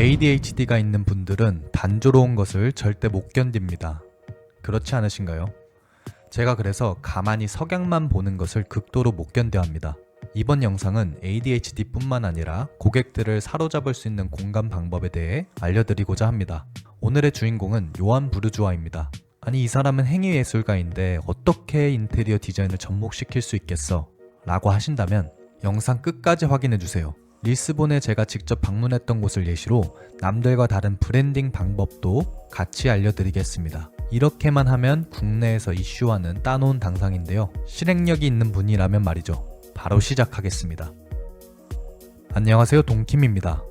ADHD가 있는 분들은 단조로운 것을 절대 못 견딥니다. 그렇지 않으신가요? 제가 그래서 가만히 석양만 보는 것을 극도로 못 견뎌합니다. 이번 영상은 ADHD뿐만 아니라 고객들을 사로잡을 수 있는 공감 방법에 대해 알려드리고자 합니다. 오늘의 주인공은 요한 부르주아입니다. 아니, 이 사람은 행위예술가인데 어떻게 인테리어 디자인을 접목시킬 수 있겠어? 라고 하신다면 영상 끝까지 확인해주세요. 리스본에 제가 직접 방문했던 곳을 예시로 남들과 다른 브랜딩 방법도 같이 알려드리겠습니다. 이렇게만 하면 국내에서 이슈화는 따놓은 당상인데요. 실행력이 있는 분이라면 말이죠. 바로 시작하겠습니다. 안녕하세요, 동킴입니다.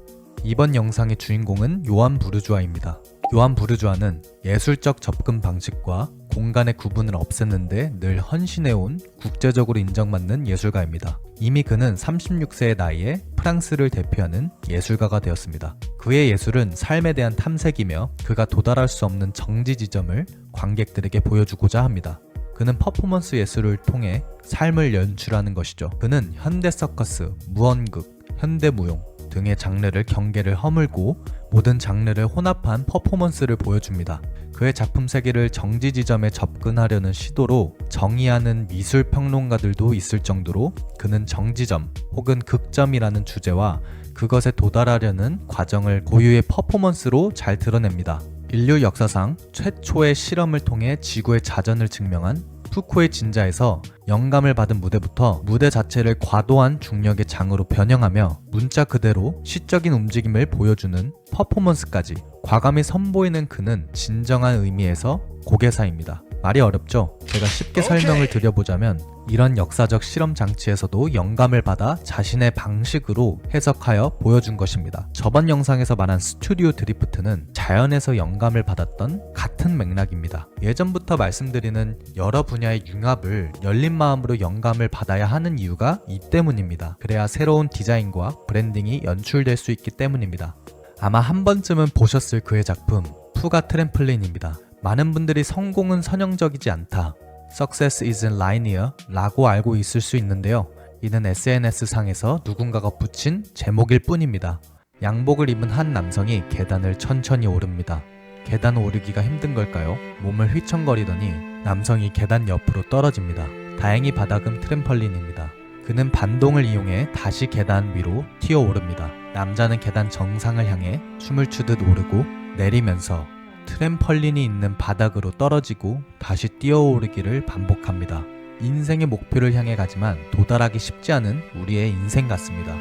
이번 영상의 주인공은 요한 부르주아입니다. 요한 부르주아는 예술적 접근 방식과 공간의 구분을 없앴는데 늘 헌신해온 국제적으로 인정받는 예술가입니다. 이미 그는 36세의 나이에 프랑스를 대표하는 예술가가 되었습니다. 그의 예술은 삶에 대한 탐색이며 그가 도달할 수 없는 정지 지점을 관객들에게 보여주고자 합니다. 그는 퍼포먼스 예술을 통해 삶을 연출하는 것이죠. 그는 현대 서커스, 무언극, 현대무용 등의 장르를 경계를 허물고 모든 장르를 혼합한 퍼포먼스를 보여줍니다. 그의 작품 세계를 정지 지점에 접근하려는 시도로 정의하는 미술 평론가들도 있을 정도로 그는 정지점 혹은 극점이라는 주제와 그것에 도달하려는 과정을 고유의 퍼포먼스로 잘 드러냅니다. 인류 역사상 최초의 실험을 통해 지구의 자전을 증명한 푸코의 진자에서 영감을 받은 무대부터 무대 자체를 과도한 중력의 장으로 변형하며 문자 그대로 시적인 움직임을 보여주는 퍼포먼스까지 과감히 선보이는 그는 진정한 의미에서 고개사입니다. 말이 어렵죠? 제가 쉽게 설명을 드려보자면 이런 역사적 실험 장치에서도 영감을 받아 자신의 방식으로 해석하여 보여준 것입니다. 저번 영상에서 말한 스튜디오 드리프트는 자연에서 영감을 받았던 같은 맥락입니다. 예전부터 말씀드리는 여러 분야의 융합을 열린 마음으로 영감을 받아야 하는 이유가 이 때문입니다. 그래야 새로운 디자인과 브랜딩이 연출될 수 있기 때문입니다. 아마 한 번쯤은 보셨을 그의 작품 푸가 트램플린입니다. 많은 분들이 성공은 선형적이지 않다, Success isn't linear 라고 알고 있을 수 있는데요. 이는 SNS상에서 누군가가 붙인 제목일 뿐입니다. 양복을 입은 한 남성이 계단을 천천히 오릅니다. 계단 오르기가 힘든 걸까요? 몸을 휘청거리더니 남성이 계단 옆으로 떨어집니다. 다행히 바닥은 트램펄린입니다. 그는 반동을 이용해 다시 계단 위로 튀어오릅니다. 남자는 계단 정상을 향해 춤을 추듯 오르고 내리면서 트램펄린이 있는 바닥으로 떨어지고 다시 뛰어오르기를 반복합니다. 인생의 목표를 향해 가지만 도달하기 쉽지 않은 우리의 인생 같습니다.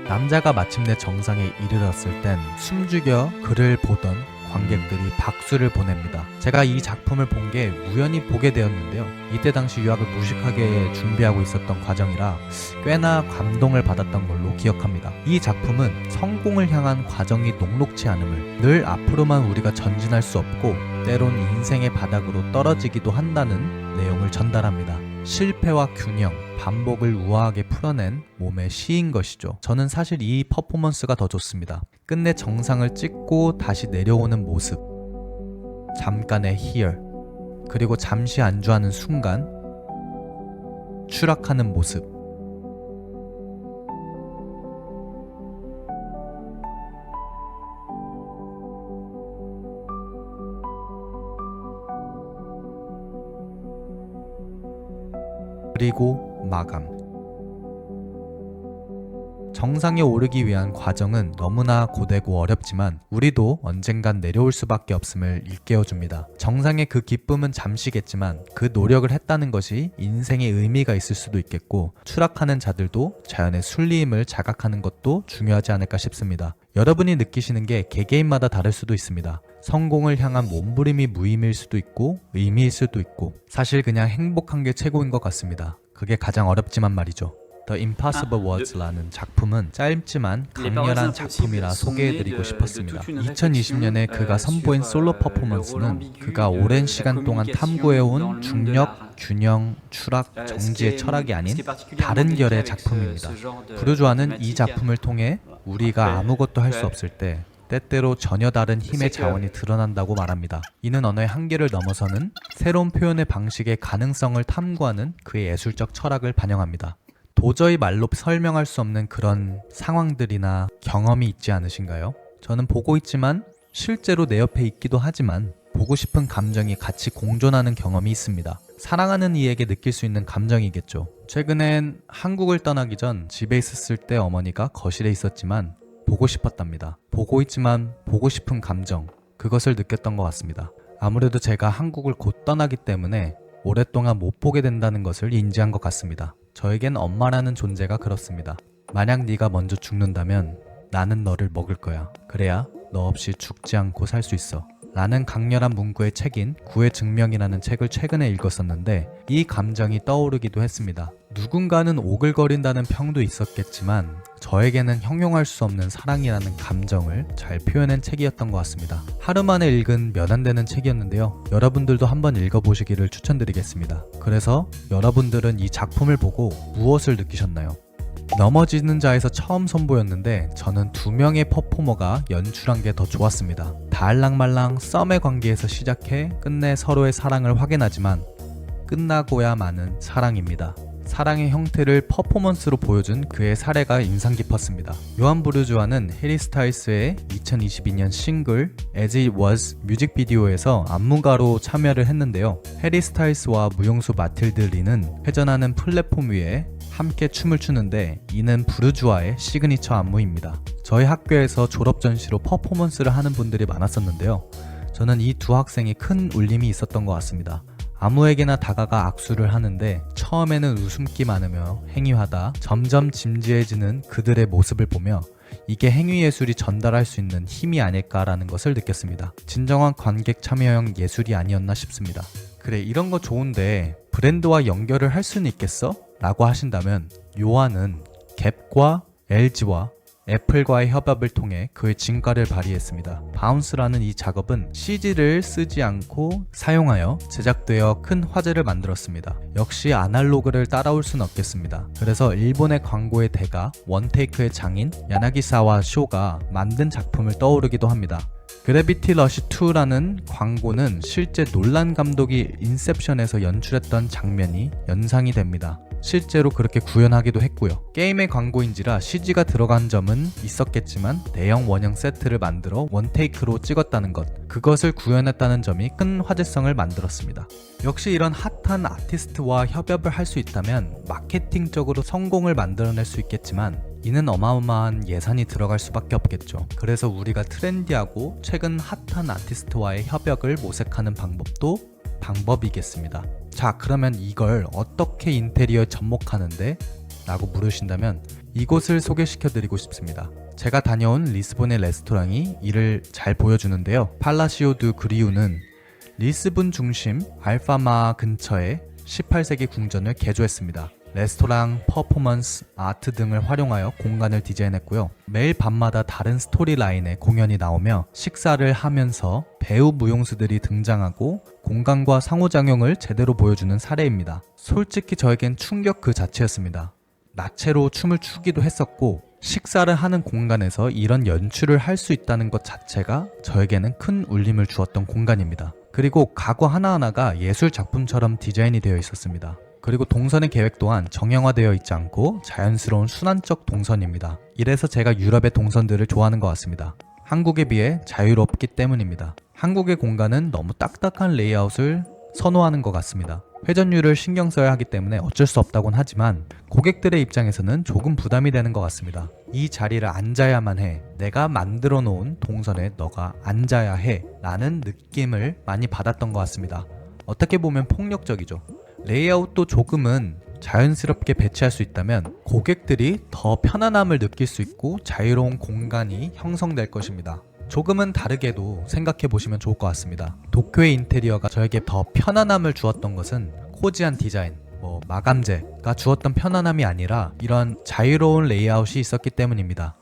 남자가 마침내 정상에 이르렀을 땐 숨죽여 그를 보던 관객들이 박수를 보냅니다. 제가 이 작품을 본 게 우연히 보게 되었는데요. 이때 당시 유학을 무식하게 준비하고 있었던 과정이라 꽤나 감동을 받았던 걸로 기억합니다. 이 작품은 성공을 향한 과정이 녹록치 않음을, 늘 앞으로만 우리가 전진할 수 없고 때론 인생의 바닥으로 떨어지기도 한다는 내용을 전달합니다. 실패와 균형, 반복을 우아하게 풀어낸 몸의 시인 것이죠. 저는 사실 이 퍼포먼스가 더 좋습니다. 끝내 정상을 찍고 다시 내려오는 모습, 잠깐의 희열, 그리고 잠시 안주하는 순간 추락하는 모습. 그리고 마감. 정상에 오르기 위한 과정은 너무나 고되고 어렵지만 우리도 언젠간 내려올 수밖에 없음을 일깨워줍니다. 정상의 그 기쁨은 잠시겠지만 그 노력을 했다는 것이 인생의 의미가 있을 수도 있겠고, 추락하는 자들도 자연의 순리임을 자각하는 것도 중요하지 않을까 싶습니다. 여러분이 느끼시는 게 개개인마다 다를 수도 있습니다. 성공을 향한 몸부림이 무의미일 수도 있고 의미일 수도 있고, 사실 그냥 행복한 게 최고인 것 같습니다. 그게 가장 어렵지만 말이죠. The Impossible Words라는 작품은 짧지만 강렬한 작품이라 소개해드리고 싶었습니다. 2020년에 그가 선보인 솔로 퍼포먼스는 그가 오랜 시간 동안 탐구해온 중력, 균형, 추락, 정지의 철학이 아닌 다른 결의 작품입니다. 부르주아는 이 작품을 통해 우리가 아무것도 할 수 없을 때 때때로 전혀 다른 힘의 자원이 드러난다고 말합니다. 이는 언어의 한계를 넘어서는 새로운 표현의 방식의 가능성을 탐구하는 그의 예술적 철학을 반영합니다. 도저히 말로 설명할 수 없는 그런 상황들이나 경험이 있지 않으신가요? 저는 보고 있지만 실제로 내 옆에 있기도 하지만 보고 싶은 감정이 같이 공존하는 경험이 있습니다. 사랑하는 이에게 느낄 수 있는 감정이겠죠. 최근엔 한국을 떠나기 전 집에 있었을 때 어머니가 거실에 있었지만 보고 싶었답니다. 보고 있지만 보고 싶은 감정, 그것을 느꼈던 것 같습니다. 아무래도 제가 한국을 곧 떠나기 때문에 오랫동안 못 보게 된다는 것을 인지한 것 같습니다. 저에겐 엄마라는 존재가 그렇습니다. 만약 네가 먼저 죽는다면 나는 너를 먹을 거야. 그래야 너 없이 죽지 않고 살 수 있어. 라는 강렬한 문구의 책인 구의 증명이라는 책을 최근에 읽었었는데 이 감정이 떠오르기도 했습니다. 누군가는 오글거린다는 평도 있었겠지만 저에게는 형용할 수 없는 사랑이라는 감정을 잘 표현한 책이었던 것 같습니다. 하루 만에 읽은 몇 안 되는 책이었는데요. 여러분들도 한번 읽어보시기를 추천드리겠습니다. 그래서 여러분들은 이 작품을 보고 무엇을 느끼셨나요? 넘어지는 자에서 처음 선보였는데 저는 두 명의 퍼포머가 연출한 게 더 좋았습니다. 달랑말랑 썸의 관계에서 시작해 끝내 서로의 사랑을 확인하지만 끝나고야 마는 사랑입니다. 사랑의 형태를 퍼포먼스로 보여준 그의 사례가 인상 깊었습니다. 요한 브루주아는 해리 스타일스의 2022년 싱글 As It Was 뮤직비디오에서 안무가로 참여를 했는데요. 해리 스타일스와 무용수 마틸드 리는 회전하는 플랫폼 위에 함께 춤을 추는데 이는 브루주아의 시그니처 안무입니다. 저희 학교에서 졸업 전시로 퍼포먼스를 하는 분들이 많았었는데요. 저는 이 두 학생이 큰 울림이 있었던 것 같습니다. 아무에게나 다가가 악수를 하는데 처음에는 웃음기 많으며 행위하다 점점 진지해지는 그들의 모습을 보며 이게 행위예술이 전달할 수 있는 힘이 아닐까라는 것을 느꼈습니다. 진정한 관객 참여형 예술이 아니었나 싶습니다. 그래, 이런 거 좋은데 브랜드와 연결을 할 수는 있겠어? 라고 하신다면 요한은 갭과 LG와 애플과의 협업을 통해 그의 진가를 발휘했습니다. 바운스라는 이 작업은 CG를 쓰지 않고 사용하여 제작되어 큰 화제를 만들었습니다. 역시 아날로그를 따라올 순 없겠습니다. 그래서 일본의 광고의 대가 원테이크의 장인 야나기사와 쇼가 만든 작품을 떠오르기도 합니다. 그래비티 러시 2라는 광고는 실제 놀란 감독이 인셉션에서 연출했던 장면이 연상이 됩니다. 실제로 그렇게 구현하기도 했고요. 게임의 광고인지라 CG가 들어간 점은 있었겠지만 대형 원형 세트를 만들어 원테이크로 찍었다는 것, 그것을 구현했다는 점이 큰 화제성을 만들었습니다. 역시 이런 핫한 아티스트와 협업을 할 수 있다면 마케팅적으로 성공을 만들어낼 수 있겠지만 이는 어마어마한 예산이 들어갈 수밖에 없겠죠. 그래서 우리가 트렌디하고 최근 핫한 아티스트와의 협약을 모색하는 방법도 방법이겠습니다. 자, 그러면 이걸 어떻게 인테리어에 접목하는데? 라고 물으신다면 이곳을 소개시켜 드리고 싶습니다. 제가 다녀온 리스본의 레스토랑이 이를 잘 보여주는데요. 팔라시오 두 그리우는 리스본 중심 알파마 근처에 18세기 궁전을 개조했습니다. 레스토랑, 퍼포먼스, 아트 등을 활용하여 공간을 디자인했고요. 매일 밤마다 다른 스토리라인의 공연이 나오며 식사를 하면서 배우 무용수들이 등장하고 공간과 상호작용을 제대로 보여주는 사례입니다. 솔직히 저에겐 충격 그 자체였습니다. 나체로 춤을 추기도 했었고 식사를 하는 공간에서 이런 연출을 할 수 있다는 것 자체가 저에게는 큰 울림을 주었던 공간입니다. 그리고 가구 하나하나가 예술 작품처럼 디자인이 되어 있었습니다. 그리고 동선의 계획 또한 정형화되어 있지 않고 자연스러운 순환적 동선입니다. 이래서 제가 유럽의 동선들을 좋아하는 것 같습니다. 한국에 비해 자유롭기 때문입니다. 한국의 공간은 너무 딱딱한 레이아웃을 선호하는 것 같습니다. 회전율을 신경 써야 하기 때문에 어쩔 수 없다곤 하지만 고객들의 입장에서는 조금 부담이 되는 것 같습니다. 이 자리를 앉아야만 해. 내가 만들어 놓은 동선에 너가 앉아야 해. 라는 느낌을 많이 받았던 것 같습니다. 어떻게 보면 폭력적이죠. 레이아웃도 조금은 자연스럽게 배치할 수 있다면 고객들이 더 편안함을 느낄 수 있고 자유로운 공간이 형성될 것입니다. 조금은 다르게도 생각해 보시면 좋을 것 같습니다. 도쿄의 인테리어가 저에게 더 편안함을 주었던 것은 코지한 디자인, 마감재가 주었던 편안함이 아니라 이런 자유로운 레이아웃이 있었기 때문입니다.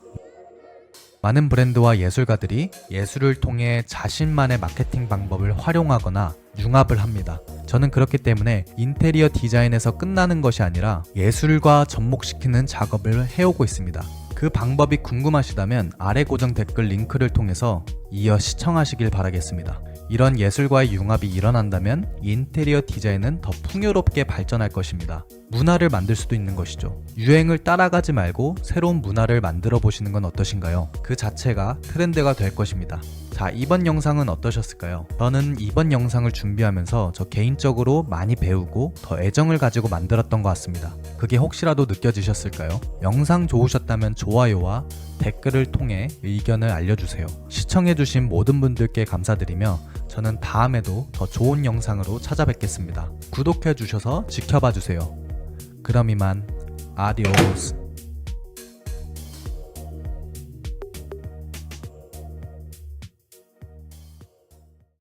많은 브랜드와 예술가들이 예술을 통해 자신만의 마케팅 방법을 활용하거나 융합을 합니다. 저는 그렇기 때문에 인테리어 디자인에서 끝나는 것이 아니라 예술과 접목시키는 작업을 해오고 있습니다. 그 방법이 궁금하시다면 아래 고정 댓글 링크를 통해서 이어 시청하시길 바라겠습니다. 이런 예술과의 융합이 일어난다면 인테리어 디자인은 더 풍요롭게 발전할 것입니다. 문화를 만들 수도 있는 것이죠. 유행을 따라가지 말고 새로운 문화를 만들어 보시는 건 어떠신가요? 그 자체가 트렌드가 될 것입니다. 자, 이번 영상은 어떠셨을까요? 저는 이번 영상을 준비하면서 저 개인적으로 많이 배우고 더 애정을 가지고 만들었던 것 같습니다. 그게 혹시라도 느껴지셨을까요? 영상 좋으셨다면 좋아요와 댓글을 통해 의견을 알려주세요. 시청해주신 모든 분들께 감사드리며 저는 다음에도 더 좋은 영상으로 찾아뵙겠습니다. 구독해주셔서 지켜봐주세요. 그럼 이만 아디오스.